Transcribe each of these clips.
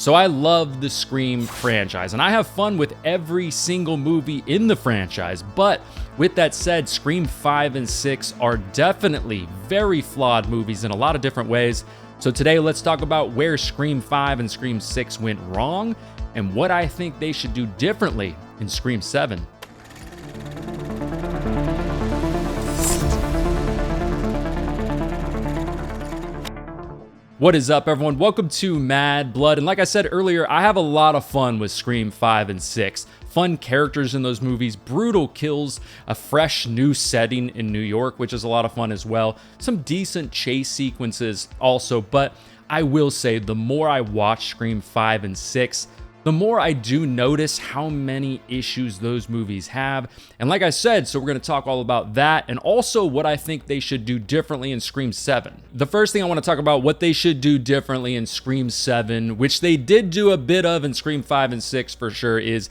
So I love the Scream franchise, and I have fun with every single movie in the franchise, but with that said, Scream 5 and 6 are definitely very flawed movies in a lot of different ways. So today let's talk about where Scream 5 and Scream 6 went wrong, and what I think they should do differently in Scream 7. What is up, everyone? Welcome to Mad Blood. And like I said earlier, I have a lot of fun with Scream 5 and 6. Fun characters in those movies, brutal kills, a fresh new setting in New York, which is a lot of fun as well. Some decent chase sequences also, but I will say the more I watch Scream 5 and 6, the more I do notice how many issues those movies have. And like I said, so we're going to talk all about that and also what I think they should do differently in Scream 7. The first thing I want to talk about what they should do differently in Scream 7, which they did do a bit of in Scream 5 and 6 for sure, is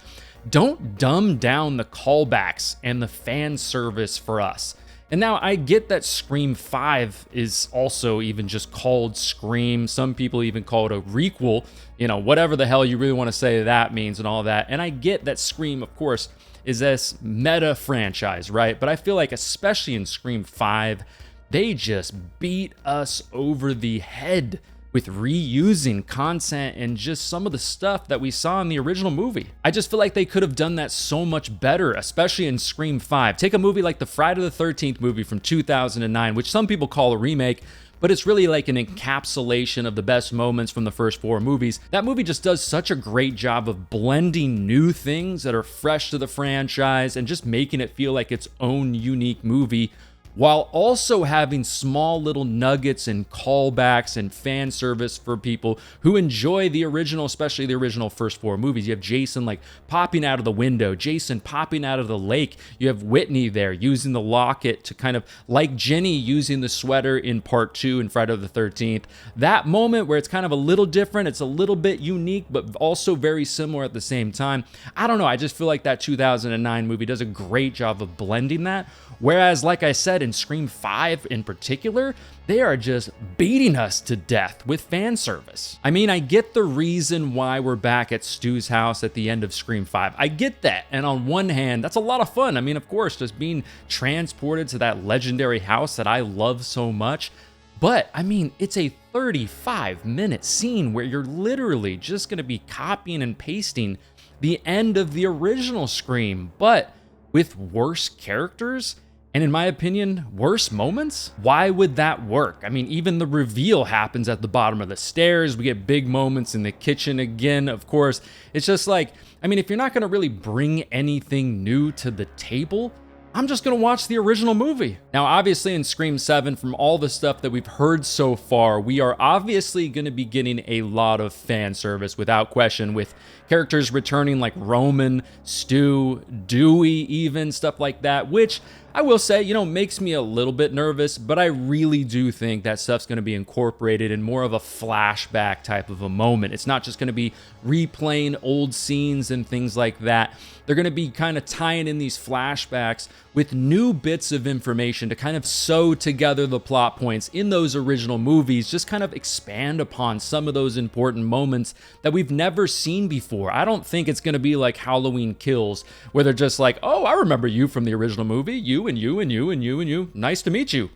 don't dumb down the callbacks and the fan service for us. And now I get that Scream 5 is also even just called Scream. Some people even call it a requel, whatever the hell you really want to say that means and all that. And I get that Scream, of course, is this meta franchise, right? But I feel like especially in Scream 5, they just beat us over the head with reusing content and just some of the stuff that we saw in the original movie. I just feel like they could have done that so much better, especially in Scream 5. Take a movie like the Friday the 13th movie from 2009, which some people call a remake, but it's really like an encapsulation of the best moments from the first 4 movies. That movie just does such a great job of blending new things that are fresh to the franchise and just making it feel like its own unique movie, while also having small little nuggets and callbacks and fan service for people who enjoy the original, especially the original first 4 movies. You have Jason like popping out of the window, Jason popping out of the lake. You have Whitney there using the locket to kind of like Jenny using the sweater in part 2 in Friday the 13th. That moment where it's kind of a little different, it's a little bit unique, but also very similar at the same time. I don't know, I just feel like that 2009 movie does a great job of blending that. Whereas, like I said, in Scream 5 in particular, they are just beating us to death with fan service. I mean, I get the reason why we're back at Stu's house at the end of Scream 5. I get that. And on one hand, that's a lot of fun. I mean, of course, just being transported to that legendary house that I love so much. But, I mean, it's a 35-minute scene where you're literally just going to be copying and pasting the end of the original Scream, but with worse characters. And in my opinion, worse moments? Why would that work? I mean, even the reveal happens at the bottom of the stairs. We get big moments in the kitchen again, of course. It's just like, I mean, if you're not gonna really bring anything new to the table, I'm just gonna watch the original movie. Now, obviously in Scream 7, from all the stuff that we've heard so far, we are obviously gonna be getting a lot of fan service without question, with characters returning like Roman, Stu, Dewey even, stuff like that, which I will say, makes me a little bit nervous, but I really do think that stuff's going to be incorporated in more of a flashback type of a moment. It's not just going to be replaying old scenes and things like that. They're going to be kind of tying in these flashbacks with new bits of information to kind of sew together the plot points in those original movies, just kind of expand upon some of those important moments that we've never seen before. I don't think it's going to be like Halloween Kills, where they're just like, oh, I remember you from the original movie, you and you and you and you and you. Nice to meet you.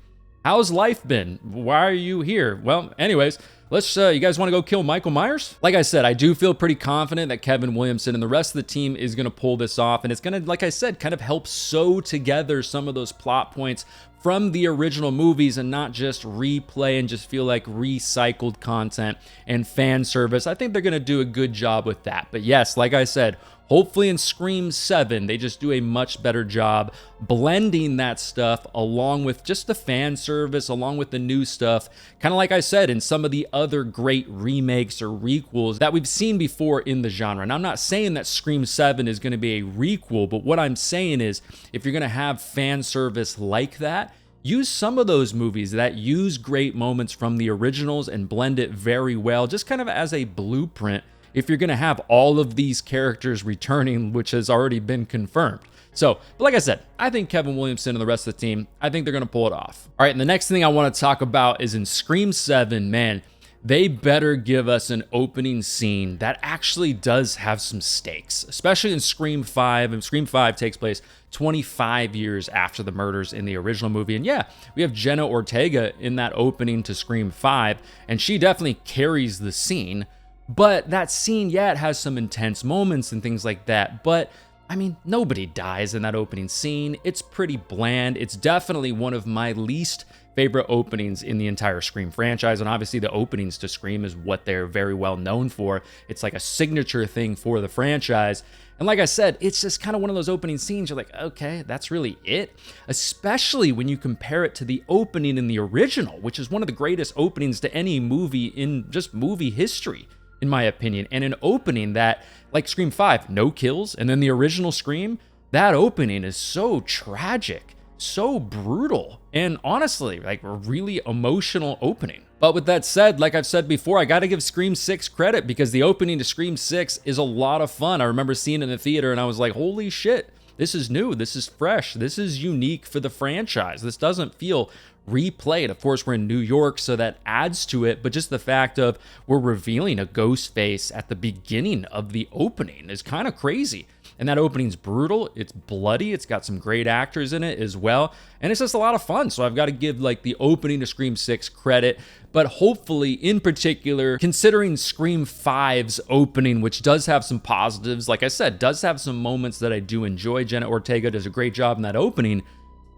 How's life been? Why are you here? Well, anyways, you guys want to go kill Michael Myers? Like I said, I do feel pretty confident that Kevin Williamson and the rest of the team is going to pull this off. And it's going to, like I said, kind of help sew together some of those plot points from the original movies and not just replay and just feel like recycled content and fan service. I think they're going to do a good job with that. But yes, like I said, hopefully in Scream 7, they just do a much better job blending that stuff along with just the fan service, along with the new stuff. Kind of like I said, in some of the other great remakes or requels that we've seen before in the genre. And I'm not saying that Scream 7 is going to be a requel, but what I'm saying is if you're going to have fan service like that, use some of those movies that use great moments from the originals and blend it very well, just kind of as a blueprint if you're going to have all of these characters returning, which has already been confirmed. So, but like I said, I think Kevin Williamson and the rest of the team, I think they're going to pull it off. All right, and the next thing I want to talk about is in Scream 7, man, they better give us an opening scene that actually does have some stakes, especially in Scream 5. And Scream 5 takes place 25 years after the murders in the original movie. And yeah, we have Jenna Ortega in that opening to Scream 5, and she definitely carries the scene. But that scene, yeah, it has some intense moments and things like that. But I mean, nobody dies in that opening scene. It's pretty bland. It's definitely one of my least favorite openings in the entire Scream franchise. And obviously the openings to Scream is what they're very well known for. It's like a signature thing for the franchise. And like I said, it's just kind of one of those opening scenes you're like, okay, that's really it? Especially when you compare it to the opening in the original, which is one of the greatest openings to any movie in just movie history, in my opinion. And an opening that, like Scream 5, no kills, and then the original Scream, that opening is so tragic, so brutal, and honestly, like a really emotional opening. But with that said, like I've said before, I gotta give Scream 6 credit because the opening to Scream 6 is a lot of fun. I remember seeing it in the theater and I was like, holy shit, this is new, this is fresh, this is unique for the franchise. This doesn't feel replayed. Of course, we're in New York, so that adds to it, but just the fact of we're revealing a ghost face at the beginning of the opening is kind of crazy. And that opening's brutal, it's bloody, it's got some great actors in it as well, and it's just a lot of fun. So I've got to give like the opening to Scream 6 credit, but hopefully in particular, considering Scream 5's opening, which does have some positives, like I said, does have some moments that I do enjoy. Jenna Ortega does a great job in that opening.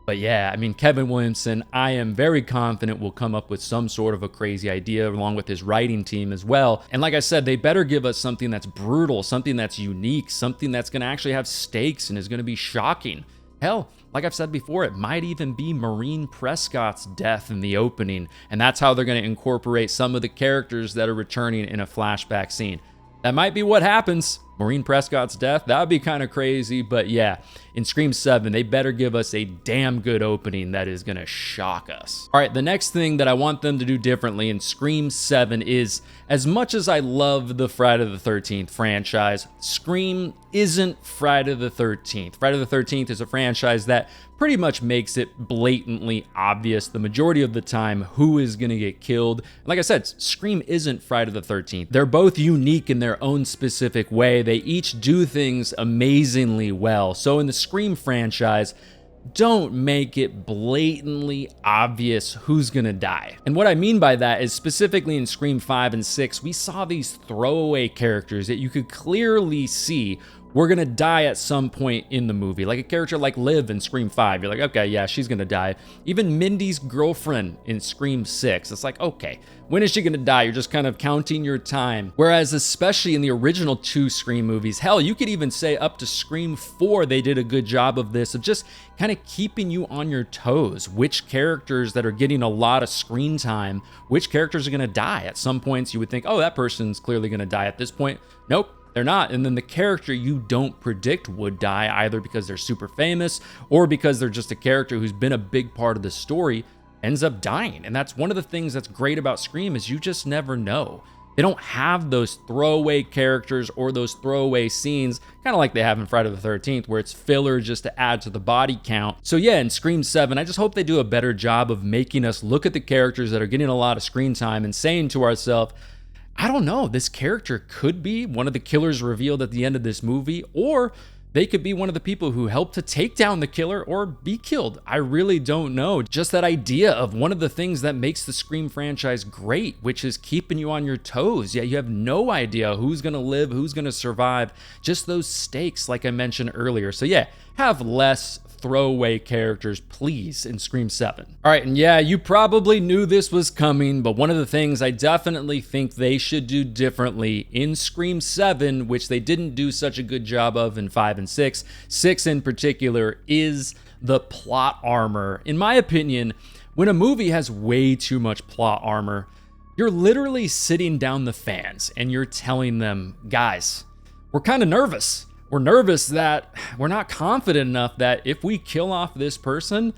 But yeah, I mean, Kevin Williamson, I am very confident will come up with some sort of a crazy idea along with his writing team as well. And like I said, they better give us something that's brutal, something that's unique, something that's going to actually have stakes and is going to be shocking. Hell, like I've said before, it might even be Maureen Prescott's death in the opening. And that's how they're going to incorporate some of the characters that are returning in a flashback scene. That might be what happens. Maureen Prescott's death, that would be kind of crazy, but yeah, in Scream 7, they better give us a damn good opening that is gonna shock us. All right, the next thing that I want them to do differently in Scream 7 is, as much as I love the Friday the 13th franchise, Scream isn't Friday the 13th. Friday the 13th is a franchise that pretty much makes it blatantly obvious the majority of the time who is gonna get killed. Like I said, Scream isn't Friday the 13th. They're both unique in their own specific way. They each do things amazingly well. So in the Scream franchise, don't make it blatantly obvious who's gonna die. And what I mean by that is specifically in Scream 5 and 6, we saw these throwaway characters that you could clearly see were gonna die at some point in the movie. Like a character like Liv in Scream 5, you're like, okay, yeah, she's gonna die. Even Mindy's girlfriend in Scream 6, it's like, okay, when is she gonna die? You're just kind of counting your time. Whereas especially in the original 2 Scream movies, hell, you could even say up to Scream 4, they did a good job of this, of just kind of keeping you on your toes. Which characters that are getting a lot of screen time, which characters are gonna die? At some points you would think, oh, that person's clearly gonna die at this point. Nope. They're not. And then the character you don't predict would die either because they're super famous or because they're just a character who's been a big part of the story ends up dying. And that's one of the things that's great about Scream is you just never know. They don't have those throwaway characters or those throwaway scenes, kind of like they have in Friday the 13th, where it's filler just to add to the body count. So yeah, in Scream 7, I just hope they do a better job of making us look at the characters that are getting a lot of screen time and saying to ourselves, I don't know, this character could be one of the killers revealed at the end of this movie, or they could be one of the people who helped to take down the killer or be killed. I really don't know. Just that idea of one of the things that makes the Scream franchise great, which is keeping you on your toes. Yeah, you have no idea who's gonna live, who's gonna survive. Just those stakes, like I mentioned earlier. So yeah, have less throwaway characters, please, in Scream 7. All right, and yeah, you probably knew this was coming, but one of the things I definitely think they should do differently in Scream 7, which they didn't do such a good job of in 5 and 6, 6 in particular, is the plot armor. In my opinion, when a movie has way too much plot armor, you're literally sitting down the fans and you're telling them, guys, we're kind of nervous. We're nervous that we're not confident enough that if we kill off this person,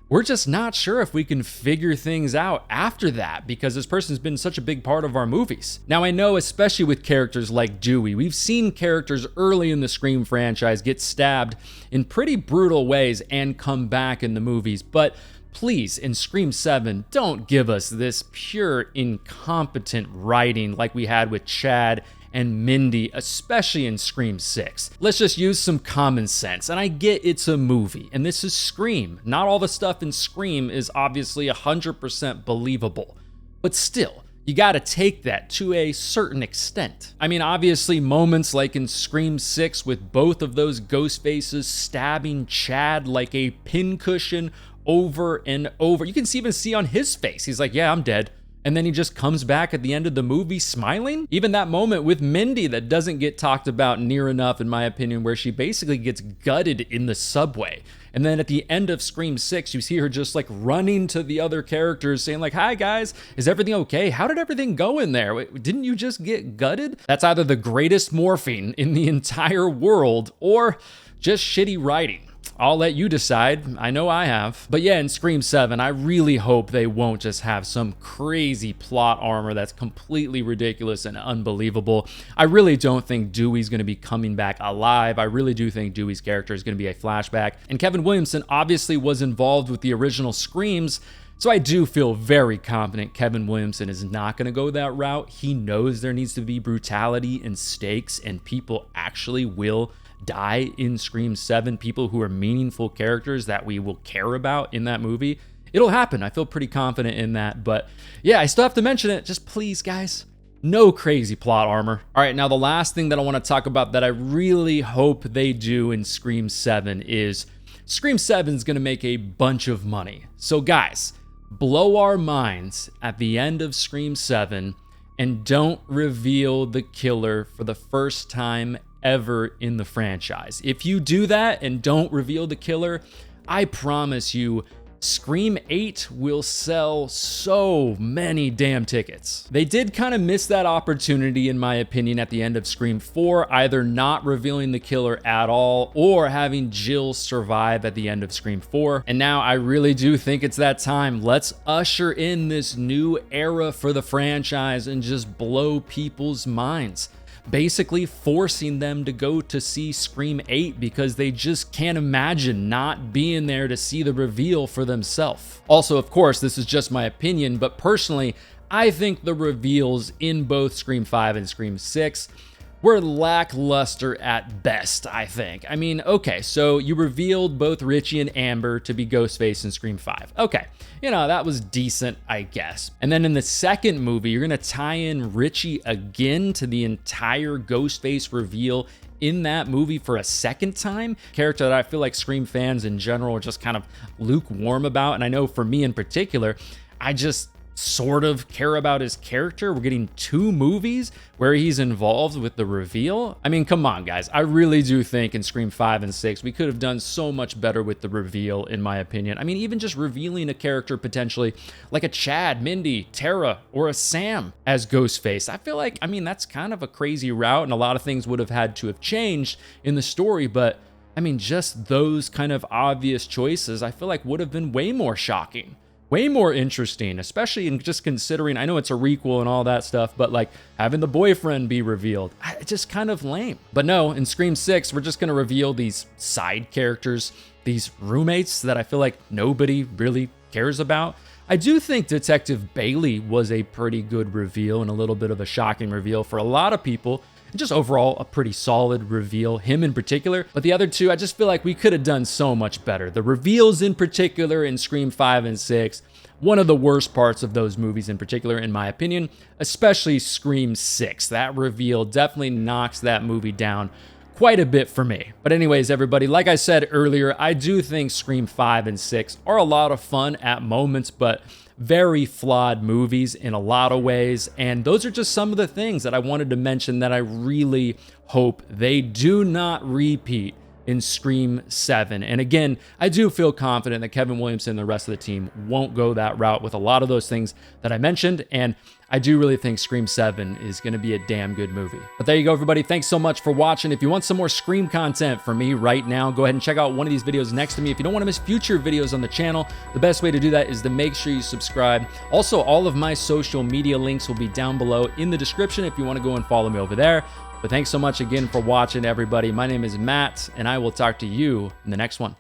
we're just not sure if we can figure things out after that because this person's been such a big part of our movies. Now, I know, especially with characters like Dewey, we've seen characters early in the Scream franchise get stabbed in pretty brutal ways and come back in the movies, but please, in Scream 7, don't give us this pure incompetent writing like we had with Chad and Mindy, especially in Scream 6. Let's just use some common sense. And I get it's a movie, and this is Scream. Not all the stuff in Scream is obviously 100% believable. But still, you gotta take that to a certain extent. I mean, obviously, moments like in Scream 6 with both of those ghost faces stabbing Chad like a pincushion over and over. You can even see on his face, he's like, yeah, I'm dead. And then he just comes back at the end of the movie smiling. Even that moment with Mindy that doesn't get talked about near enough, in my opinion, where she basically gets gutted in the subway. And then at the end of Scream 6, you see her just like running to the other characters saying like, hi guys, is everything okay? How did everything go in there? Wait, didn't you just get gutted? That's either the greatest morphine in the entire world or just shitty writing. I'll let you decide. I know I have. But yeah, in Scream 7, I really hope they won't just have some crazy plot armor that's completely ridiculous and unbelievable. I really don't think Dewey's going to be coming back alive. I really do think Dewey's character is going to be a flashback. And Kevin Williamson obviously was involved with the original Screams, so I do feel very confident Kevin Williamson is not going to go that route. He knows there needs to be brutality and stakes, and people actually will die in Scream 7, people who are meaningful characters that we will care about in that movie. It'll happen. I feel pretty confident in that. But yeah, I still have to mention it. Just please, guys, no crazy plot armor. All right, now the last thing that I want to talk about that I really hope they do in Scream 7 is Scream 7 is going to make a bunch of money. So guys, blow our minds at the end of Scream 7 and don't reveal the killer for the first time ever in the franchise. If you do that and don't reveal the killer, I promise you, Scream 8 will sell so many damn tickets. They did kind of miss that opportunity, in my opinion, at the end of Scream 4, either not revealing the killer at all or having Jill survive at the end of Scream 4. And now I really do think it's that time. Let's usher in this new era for the franchise and just blow people's minds, basically forcing them to go to see Scream 8 because they just can't imagine not being there to see the reveal for themselves. Also, of course, this is just my opinion, but personally, I think the reveals in both Scream 5 and Scream 6 were lackluster at best, I think. I mean, okay, so you revealed both Richie and Amber to be Ghostface in Scream 5. Okay, you know, that was decent, I guess. And then in the second movie, you're gonna tie in Richie again to the entire Ghostface reveal in that movie for a second time. Character that I feel like Scream fans in general are just kind of lukewarm about. And I know for me in particular, I just sort of care about his character. We're getting 2 movies where he's involved with the reveal. I mean, come on, guys. I really do think in Scream 5 and 6, we could have done so much better with the reveal, in my opinion. I mean, even just revealing a character potentially like a Chad, Mindy, Tara, or a Sam as Ghostface. I feel like, I mean, that's kind of a crazy route, and a lot of things would have had to have changed in the story, but I mean, just those kind of obvious choices, I feel like would have been way more shocking, way more interesting, especially in just considering, I know it's a requel and all that stuff, but like having the boyfriend be revealed, it's just kind of lame. But no, in Scream 6, we're just gonna reveal these side characters, these roommates that I feel like nobody really cares about. I do think Detective Bailey was a pretty good reveal and a little bit of a shocking reveal for a lot of people. And just overall, a pretty solid reveal, him in particular. But the other two, I just feel like we could have done so much better. The reveals in particular in Scream 5 and 6, one of the worst parts of those movies in particular, in my opinion, especially Scream 6. That reveal definitely knocks that movie down quite a bit for me. But anyways, everybody, like I said earlier, I do think Scream 5 and 6 are a lot of fun at moments, but very flawed movies in a lot of ways. And those are just some of the things that I wanted to mention that I really hope they do not repeat in Scream 7. And again, I do feel confident that Kevin Williamson and the rest of the team won't go that route with a lot of those things that I mentioned. And I do really think Scream 7 is going to be a damn good movie. But there you go, everybody. Thanks so much for watching. If you want some more Scream content from me right now, go ahead and check out one of these videos next to me. If you don't want to miss future videos on the channel, the best way to do that is to make sure you subscribe. Also, all of my social media links will be down below in the description if you want to go and follow me over there. But thanks so much again for watching, everybody. My name is Matt, and I will talk to you in the next one.